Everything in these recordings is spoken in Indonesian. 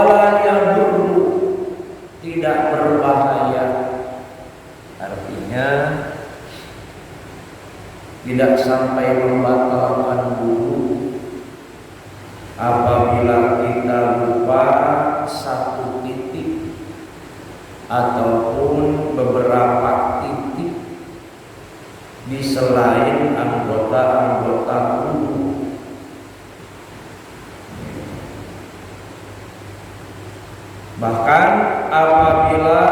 wala yadurru, tidak berbahaya. Artinya tidak sampai membatalkan wudu apabila kita lupa satu titik ataupun beberapa titik di selain anggota-anggota wudu. Bahkan apabila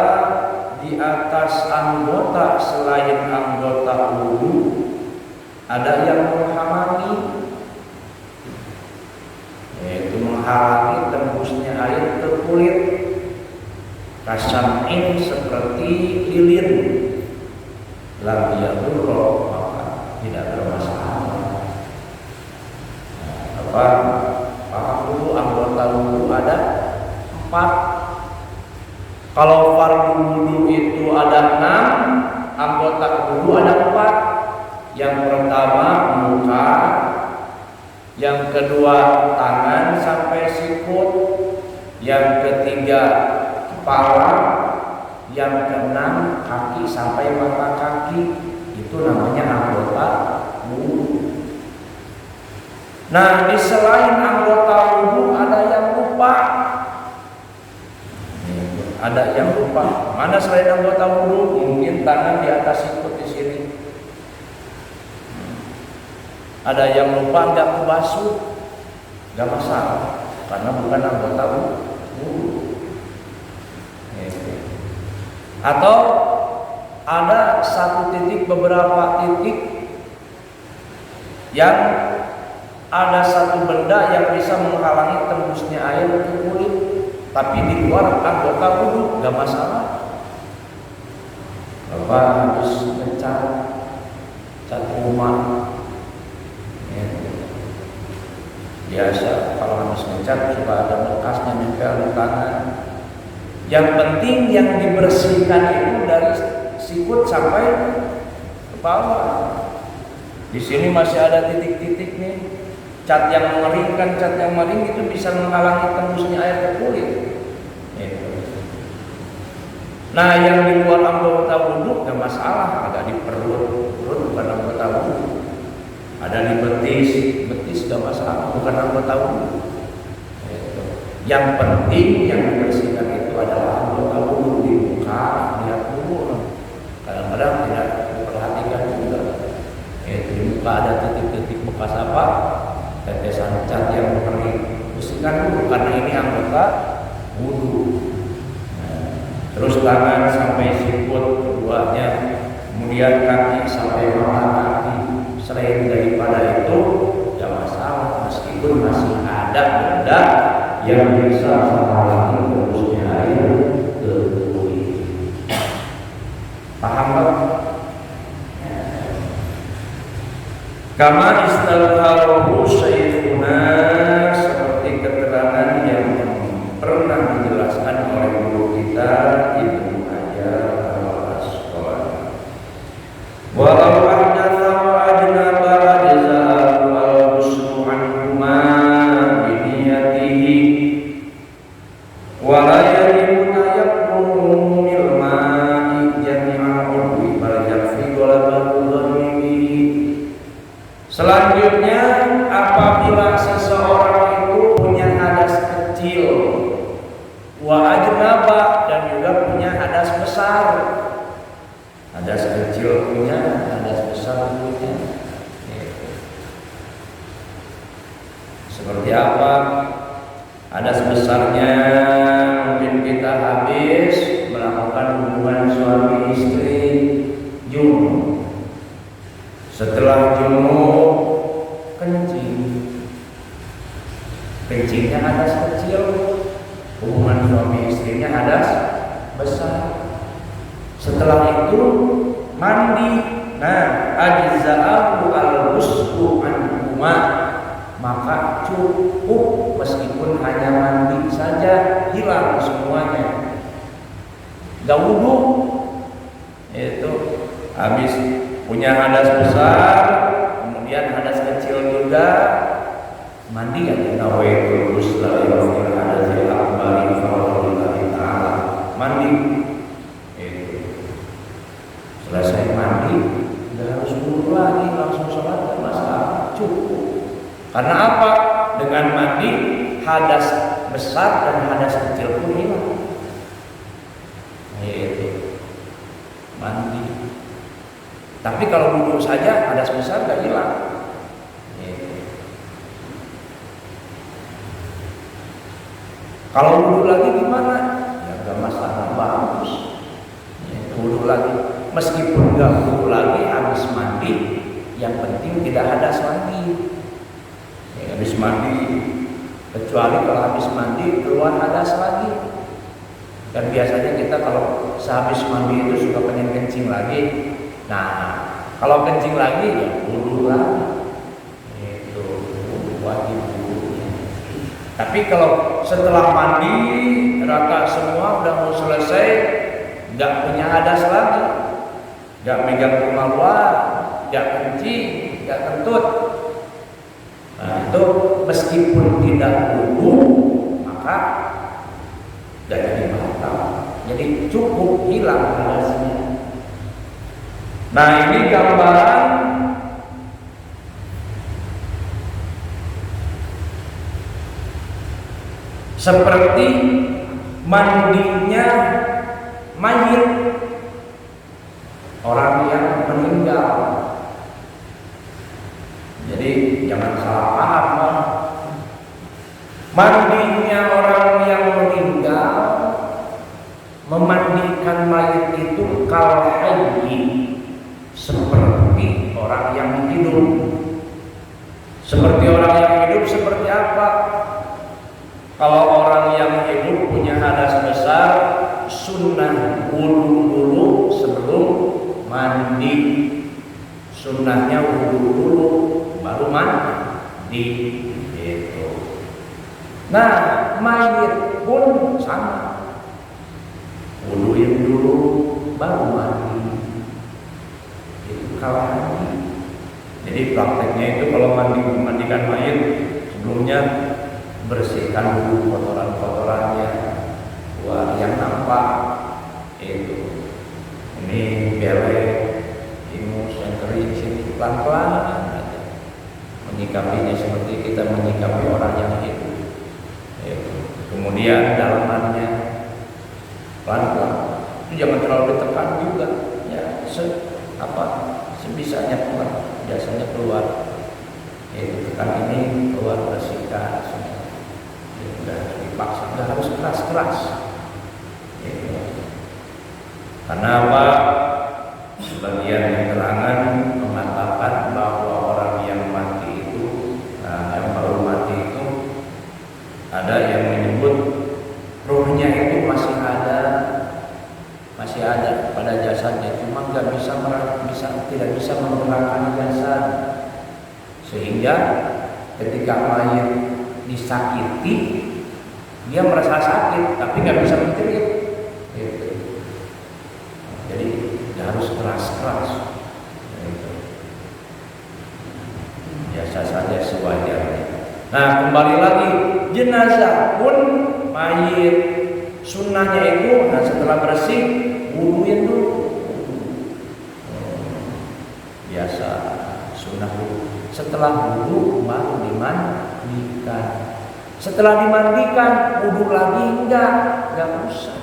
di atas anggota selain anggota wudu ada yang menghalangi, yaitu menghalangi tembusnya air ke kulit, kasam'in seperti lilin, lam yadurru, maka tidak bermasalah. Paham dulu, anggota wudu ada 4. Kalau fardu wudu itu ada 6, anggota wudu ada 4. Yang pertama muka, yang kedua tangan sampai sikut, yang ketiga kepala, yang keenam kaki sampai mata kaki. Itu namanya anggota wudu. Nah, di selain anggota wudu ada yang lupa. Ada yang lupa. Mana selain anggota wudu? Mungkin tangan di atas sikut di sini. Ada yang lupa nggak membasuh, nggak masalah, karena bukan anggota wudu. Atau ada satu titik, beberapa titik yang ada satu benda yang bisa menghalangi tembusnya air ke kulit, tapi di luar anggota wudu nggak masalah. Bapak harus cat rumah. Biasa kalau habis ngecat suka ada bekasnya nempel di tangan. Yang penting yang dibersihkan itu dari sikut sampai kepala. Di sini masih ada titik-titik nih. Cat yang mengering itu bisa menghalangi tembusnya air ke kulit. Nah, yang di luar anggota wudu nggak masalah, ada di perut bukan anggota wudu. Ada di betis nggak masalah, bukan anggota wudu. Yang penting yang dibersihkan itu adalah anggota wudu. Di muka, lihat dulu. Kadang-kadang tidak diperhatikan juga. Di muka ada titik-titik bekas apa? Tetesan cat yang mengering. Bersihkan dulu karena ini anggota wudu. Terus tangan sampai sikut keduanya, kemudian kaki sampai mata kaki. Selain daripada itu, tidak masalah, meskipun masih ada benda yang bisa menghalangi tembusnya air ke kulit. Paham tak? Kama istalhahu syekhuna, seperti keterangan yang pernah dijelaskan oleh guru kita Ibnu Hajar al-Asqalani. Walau ahdatsa wa ajnaba jazaa al-husnu anhuma bi niyatihi wa la yajibu tayammum bil ma'i jami'an udwi bal yakfi ghalabahu dhanbi. Selanjutnya, apabila seseorang itu punya hadas kecil, wa ajnaba, dan juga punya hadas besar. Hadas kecil punya, hadas besar punya. Seperti apa? Hadas besarnya mungkin kita habis melakukan hubungan suami istri junub. Setelah junub kencing. Kencingnya hadas kecil, hubungan suami istrinya hadas besar. Setelah itu mandi. Nah, ajza'ahu al-ghuslu anhuma, maka cukup meskipun hanya mandi saja, hilang semuanya. Gak wudu. Itu habis punya hadas besar, kemudian hadas kecil juga, mandi aja nawaitul ghusla lil hadasil akbar kecil pun hilang. Yaitu mandi. Tapi kalau wudhu saja hadas besar nggak hilang. Kalau wudhu lagi gimana? Ya nggak masalah, bagus. Wudhu lagi, meskipun nggak wudhu lagi habis mandi, yang penting tidak hadas lagi. Habis mandi, kecuali kalau habis mandi keluar hadas lagi. Dan biasanya kita kalau sehabis mandi itu suka pengen kencing lagi. Nah, kalau kencing lagi ya wudhu lagi. Itu wajib wudhunya. Tapi kalau setelah mandi rata semua udah mau selesai, nggak punya hadas lagi, nggak megang kemaluan, nggak kencing, nggak kentut. Nah itu meskipun tidak wudhu maka tidak jadi batal. Jadi cukup hilang hadasnya. Nah ini gambaran seperti mandinya mayit, orang yang meninggal. Jadi jangan salah paham, mandinya orang yang meninggal, memandikan mayit itu kal hayy, seperti orang yang hidup. Seperti orang yang hidup seperti apa? Kalau orang yang hidup punya hadas besar, sunnah wudhu dulu sebelum mandi. Sunnahnya wudhu dulu baru mandi. Gitu. Nah, mayit pun sama. Wudhuin dulu baru mandi. Itu kalau mandi. Jadi prakteknya itu kalau mandikan mayit, sebelumnya bersihkan dulu kotoran-kotorannya, buat yang nampak itu. Ini belek, ingus, yang kering sini pelan-pelan aja. Menyikapinya seperti kita menyikapi orang yang hidup. Kemudian dalamannya pelan-pelan. Itu jangan terlalu ditekan juga. Ya, sebisanya keluar, biasanya keluar. Itu tekan ini keluar, bersihkan semua. Sudah dipaksa, nggak harus keras-keras. Karena apa? Sebagian keterangan mengatakan bahwa orang yang mati itu, yang baru mati itu, ada yang menyebut ruhnya itu masih ada pada jasadnya, cuma tidak bisa menggerakkan jasad, sehingga ketika mayit disakiti dia merasa sakit tapi nggak bisa menjerit. Gitu. Jadi nggak harus keras-keras. Gitu. Biasa saja sewajarnya. Nah kembali lagi, jenazah pun mayit sunnahnya itu, nah setelah bersih wudhuin dulu. Biasa sunnah wudhu. Setelah wudhu baru dimandikan. Setelah dimandikan wudhu lagi enggak usah.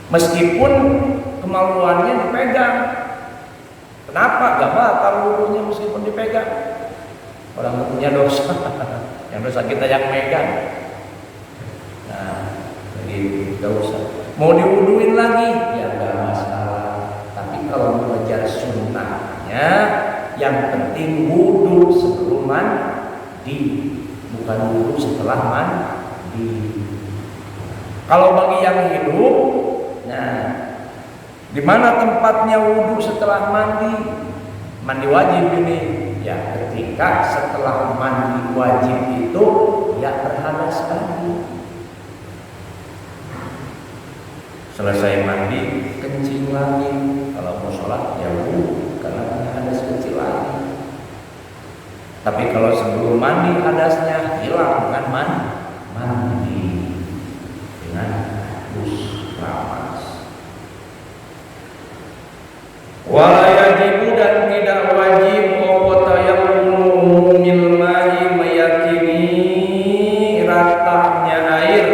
Meskipun kemaluannya dipegang. Kenapa? Gak batal wudhunya meskipun dipegang. Orang punya dosa. Yang dosa kita yang megang. Nah, jadi gak usah. Mau diwudhuin lagi ya gak masalah. Tapi kalau mengejar sunnahnya, yang penting wudhu sebelum mandi, bukan wudhu setelah mandi. Kalau bagi yang hidup, nah, di mana tempatnya wudhu setelah mandi? Mandi wajib ini, ya ketika setelah mandi wajib itu ya berhadas lagi. Selesai mandi, kencing lagi. Kalau mau sholat ya wudhu, karena punya hadas kecil lagi. Tapi kalau sebelum mandi hadasnya hilang dengan mandi dengan dus ramas. Wala yajibu dan tidak wajib apa tayammum mil ma'i meyakini rata meratanya air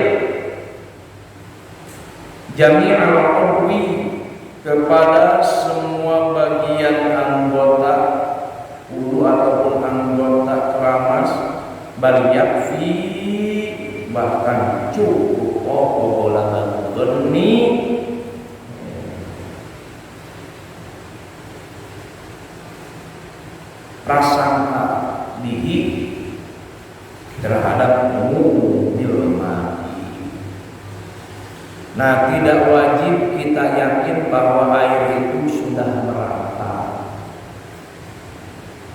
jami'al udwi kepada semua bagian anggota wudu ataupun anggota keramas, bal yakfi bahkan cukup bobolan geni prasangka bihi terhadap mobil mati. Nah, tidak wajib kita yakin bahwa air itu sudah merata.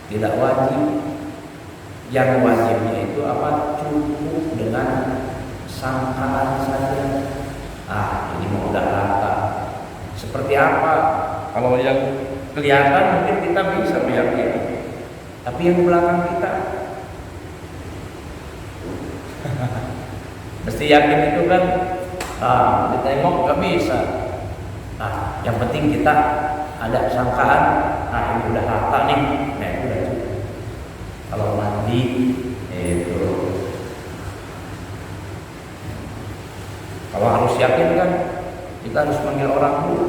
Tidak wajib. Yang wajibnya itu apa? Cukup dengan sangkaan saja. Ini mau udah rata. Seperti apa? Kalau yang kelihatan mungkin kita bisa meyakini. Tapi yang belakang kita mesti yakin itu kan. Ditengok gak bisa. Yang penting kita ada sangkaan. Ini udah rata nih. Nah, itu udah cukup. Kalau mandi itu, kalau harus yakin kan, kita harus manggil orang dulu.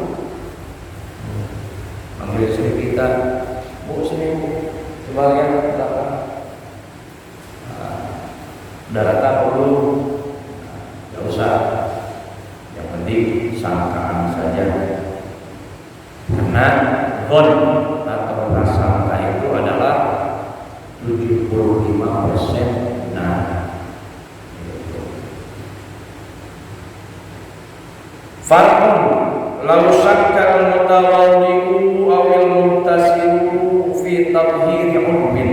Manggil istri kita, Bu, sini Bu, coba lihat ke belakang. Udah rata belum? Gak usah. Yang penting sangkaan saja. Karena gon atau prasangka itu adalah 75%. Farqun law syakka al-mutawaddi'u awil muntasiru fi tathhiri 'udwin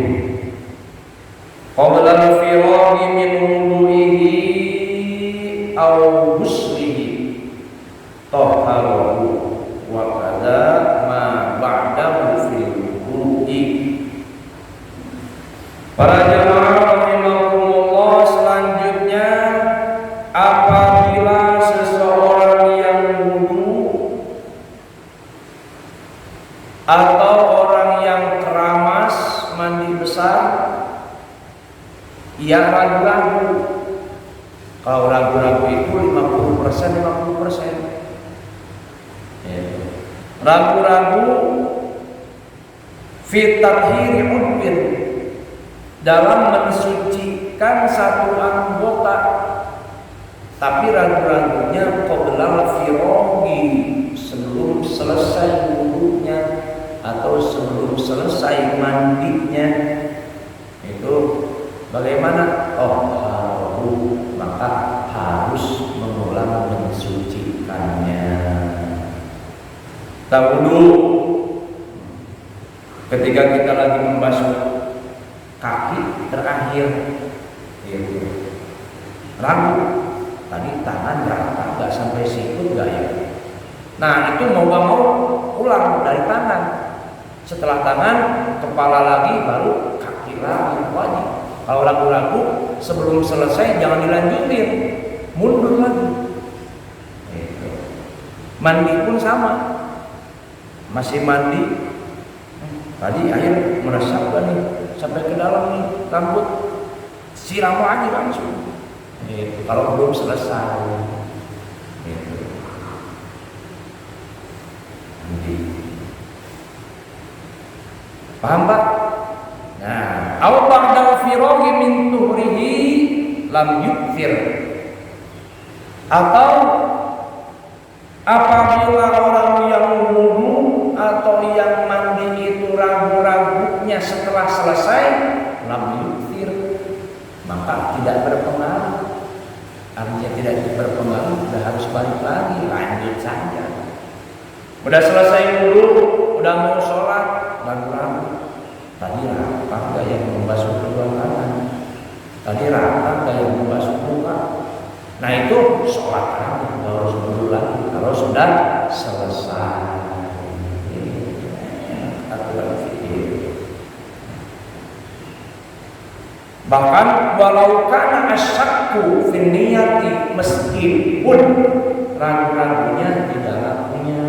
qabla al-firaghi min wudu'ihi aw ghuslihi tahharahu wa kadza ma ba'dahu fil wudu'i. Para jamaah rahimakumullah, selanjutnya apabila seseorang yang wudu atau orang yang keramas mandi besar, ia ragu-ragu. Kalau ragu-ragu itu 50%. Ragu-ragu fi tathhiri 'udwin, dalam mensucikan satu anggota, tapi ragu-ragunya qabla firaghi, sebelum selesai wudunya atau sebelum selesai mandinya. Itu bagaimana? Maka harus mengulang mensucikannya. Kita wudu, ketika kita lagi membasuh kaki terakhir, ragu, tadi tangan rata nggak sampai sikut nggak ya? Nah, itu mau nggak mau ulang dari tangan. Setelah tangan, kepala lagi, baru kaki lagi, wajib. Kalau ragu-ragu sebelum selesai jangan dilanjutin, mundur lagi. Mandi pun sama, masih mandi, tadi air meresap kan nih sampai ke dalam nih rambut, siram lagi langsung. Kalau belum selesai, paham Pak? Nah, aw ba'da firaghi min tuhrihi lam yukthir, atau apabila orang yang wudu atau yang mandi itu ragu-ragunya setelah selesai, lam yukthir, maka tidak berpengaruh. Artinya tidak berpengaruh, sudah harus balik lagi, lanjut saja. Udah selesai wudu, udah mau sholat, ragu-ragu. Tadi rata gak yang membasuh kedua tangan? Tadi rata gak yang membasuh muka? Nah, itu sholat lagi, nggak harus wudu lagi kalau sudah selesai. Aturan fikih. Bahkan walau kana asyakku fin niyati, meskipun ragu-ragunya di dalamnya.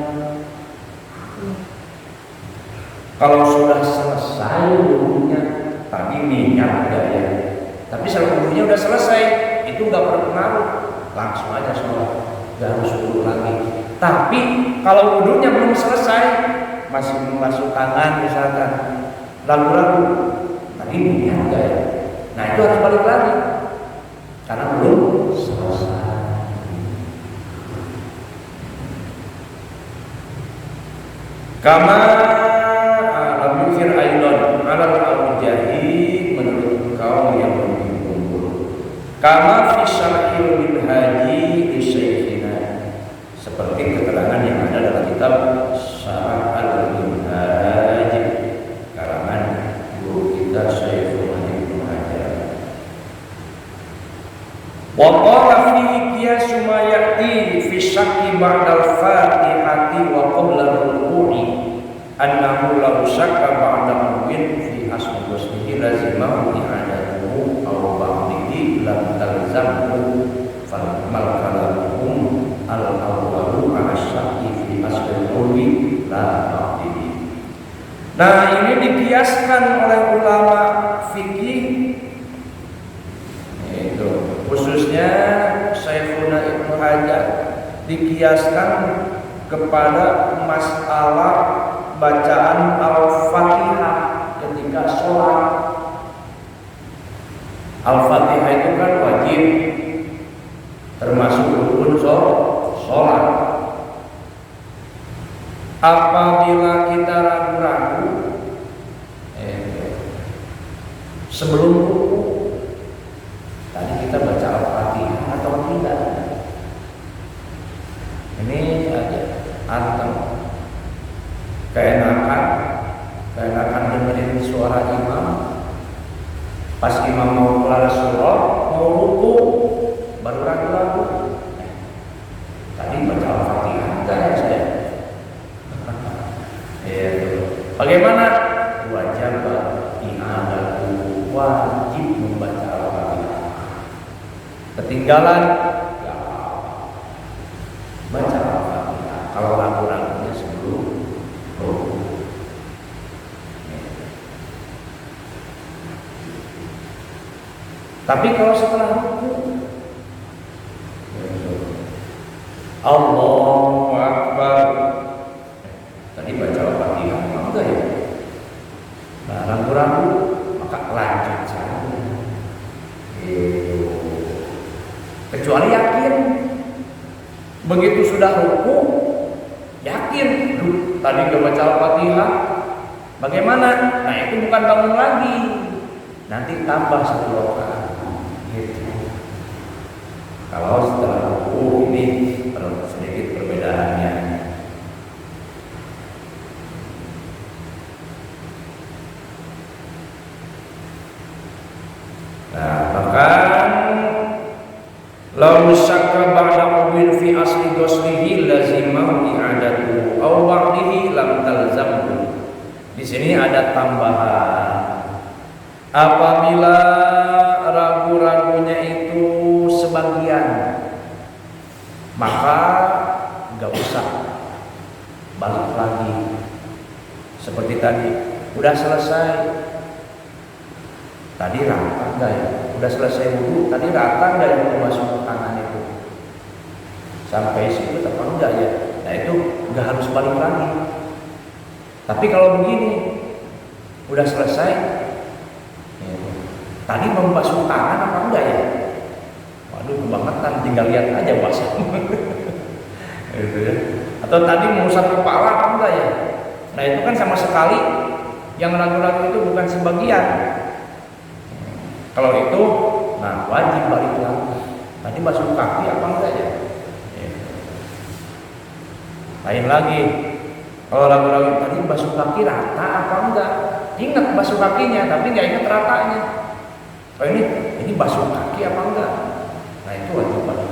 Kalau sudah selesai wudunya, tadi niat gak ya? Tapi kalau wudunya udah selesai, itu nggak berpengaruh, langsung aja sholat, nggak harus wudhu lagi. Tapi kalau wudhunya belum selesai, masih membasuh tangan misalkan, ragu-ragu, tadi niat nggak ya? Nah itu harus balik lagi, karena belum selesai. Kama al-Bukhir Aidon al-Mujahid menurut kaum yang berkumpul. Kama fi syarhil minhaji li Syekhina, seperti keterangan yang ada dalam kitab Syarah al-Minhaj karangan guru kita Syekhul Ibnu Hajar. Wa qala fihi qiyasu ma ya'ti fi syakki ba'dal fatihati wa qabla al-ruku'i annahu law syakka ba'da mu'min fi asli waslihi lazimahu i'adatuhu aw ba'dihi lam talzamhu mal kalamuhum al-awwalu ala syakki fi asli qawli la ba'dihi. Nah ini dikiaskan oleh ulama fikih, itu khususnya Syekhuna Ibnu Hajar, dikiaskan kepada masalah bacaan Al-Fatihah ketika sholat. Al-Fatihah itu kan wajib, termasuk rukun sholat. Apabila kita ragu-ragu sebelum ruku, tadi kita baca Al-Fatihah atau tidak? Ini aja anteng, keenakan dengerin suara imam. Pas imam mau kelar surah, mau ruku, baru ragu-ragu. Tadi baca Al-Fatihah enggak ya saya? Bagaimana? Wajib i'adatu, wajib membaca Al-Fatihah. Ketinggalan, enggak apa-apa, baca Al-Fatihah kalau ragu-ragunya sebelum ruku. Tapi kalau setelah ruku, Allahu Akbar, tadi baca Al-Fatihah enggak ya? Nah, ragu-ragu, maka lanjut saja. Kecuali yakin, begitu sudah ruku, yakin, tadi gak baca Al-Fatihah, bagaimana? Nah itu bukan bangun lagi, nanti tambah satu rakaat. Gitu. Kalau setelah ruku ini sedikit perbedaannya. Nah, bahkan law syakka ba'da ubin fi asli ghuslihi lazimahu i'adatu aw ba'dihi lam talzamhu. Di sini ada tambahan. Apabila ragu-ragunya itu sebagian, maka enggak usah balik lagi. Seperti tadi, udah selesai. Tadi rata enggak ya? Udah selesai wudhu, tadi rata enggak yang masuk tangan itu? Sampai situ apa enggak ya? Nah itu enggak harus balik lagi. Tapi kalau begini, udah selesai, tadi membasuh tangan apa enggak ya? Waduh kebangetan, tinggal lihat aja basah. Gitu ya. Atau tadi mengusap kepala apa enggak ya? Nah itu kan sama sekali yang ragu-ragu itu bukan sebagian. Kalau itu, nah wajib balik lagi. Tadi basuh kaki apa enggak ya? Lain lagi, kalau ragu-ragu tadi basuh kaki rata apa enggak? Ingat basuh kakinya, tapi nggak ingat ratanya. Oh ini basuh kaki apa enggak? Nah itu wajib balik